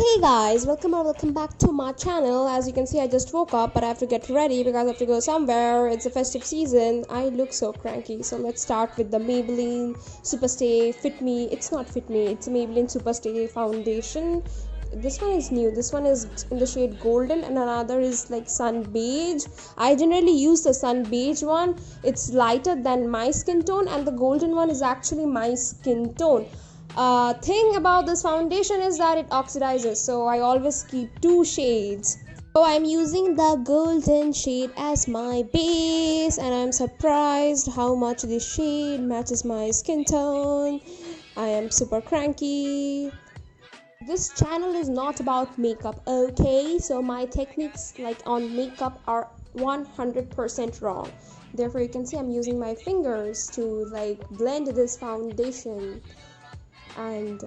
Hey guys, welcome or welcome back to my channel. As you can see, I just woke up, but I have to get ready because I have to go somewhere. It's a festive season. I look so cranky. So let's start with the Maybelline Superstay Fit Me. It's not Fit Me, it's a Maybelline Superstay foundation. This one is new. This one is in the shade golden and another is like sun beige. I generally use the sun beige one. It's lighter than my skin tone, and the golden one is actually my skin tone. Thing about this foundation is that it oxidizes, so I always keep two shades. So I'm using the golden shade as my base, and I'm surprised how much this shade matches my skin tone. I am super cranky. This channel is not about makeup, okay? So my techniques like on makeup are 100% wrong. Therefore you can see I'm using my fingers to like blend this foundation. And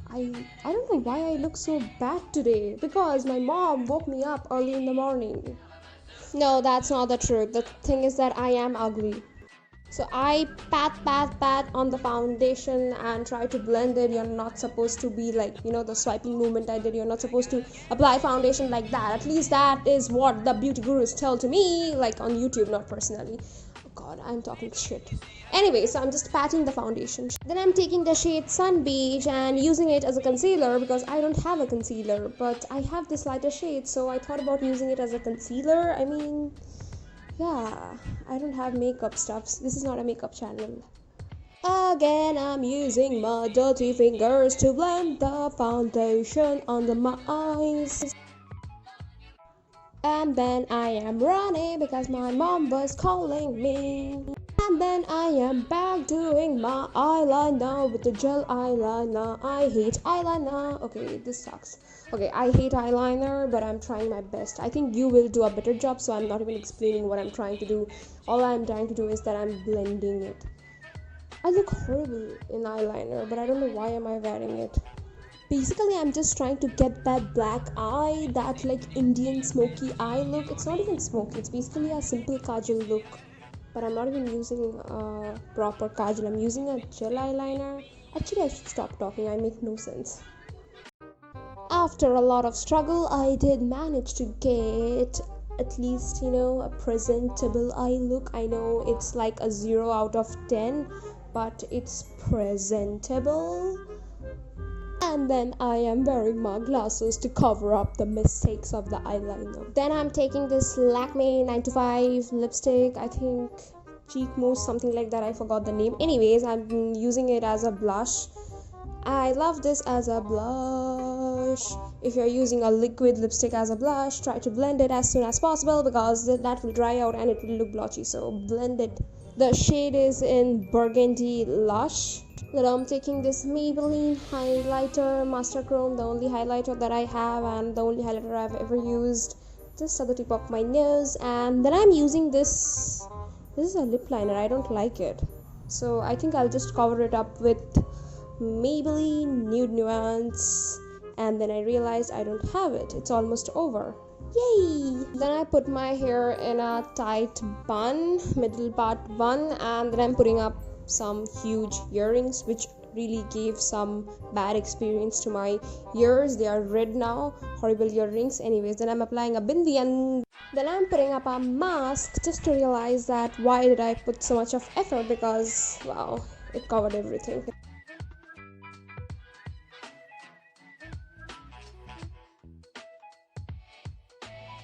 I don't know why I look so bad today, because my mom woke me up early in the morning. No, that's not the truth. The thing is that I am ugly. So I pat on the foundation and try to blend it. You're not supposed to be like, the swiping movement I did. You're not supposed to apply foundation like that. At least that is what the beauty gurus tell to me, like on YouTube, not personally. Oh god, I'm talking shit. Anyway, so I'm just patting the foundation. Then I'm taking the shade Sun Beige and using it as a concealer because I don't have a concealer, but I have this lighter shade, so I thought about using it as a concealer. I mean, yeah, I don't have makeup stuffs. This is not a makeup channel. Again, I'm using my dirty fingers to blend the foundation under my eyes. And then I am running because my mom was calling me. And then I am back doing my eyeliner with the gel eyeliner. I hate eyeliner. Okay, this sucks. Okay, I hate eyeliner, but I'm trying my best. I think you will do a better job, so I'm not even explaining what I'm trying to do. All I'm trying to do is that I'm blending it. I look horrible in eyeliner, but I don't know why am I wearing it. Basically, I'm just trying to get that black eye, that like Indian smoky eye look. It's not even smoky, it's basically a simple kajal look. But I'm not even using proper kajal. I'm using a gel eyeliner. Actually, I should stop talking. I make no sense. After a lot of struggle, I did manage to get at least, a presentable eye look. I know it's like a 0 out of 10, but it's presentable. And then I am wearing my glasses to cover up the mistakes of the eyeliner. Then I'm taking this Lakme 925 lipstick, I think Cheek Mousse, something like that, I forgot the name. Anyways, I'm using it as a blush. I love this as a blush. If you're using a liquid lipstick as a blush, try to blend it as soon as possible because that will dry out and it will look blotchy, so blend it. The shade is in Burgundy Lush. Then I'm taking this Maybelline highlighter Master Chrome, the only highlighter that I have and the only highlighter I've ever used, just at the tip of my nose. And then I'm using this is a lip liner. I don't like it, so I think I'll just cover it up with Maybelline Nude Nuance. And then I realized I don't have it. It's almost over. Yay! Then I put my hair in a tight bun, middle part bun, and then I'm putting up some huge earrings, which really gave some bad experience to my ears. They are red now. Horrible earrings. Anyways, then I'm applying a bindi and then I'm putting up a mask just to realize that why did I put so much of effort, because wow, it covered everything.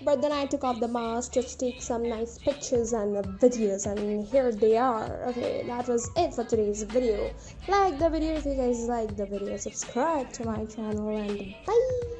But then I took off the mask just to take some nice pictures and videos, and here they are. Okay, that was it for today's video. Like the video if you guys like the video, subscribe to my channel, and bye!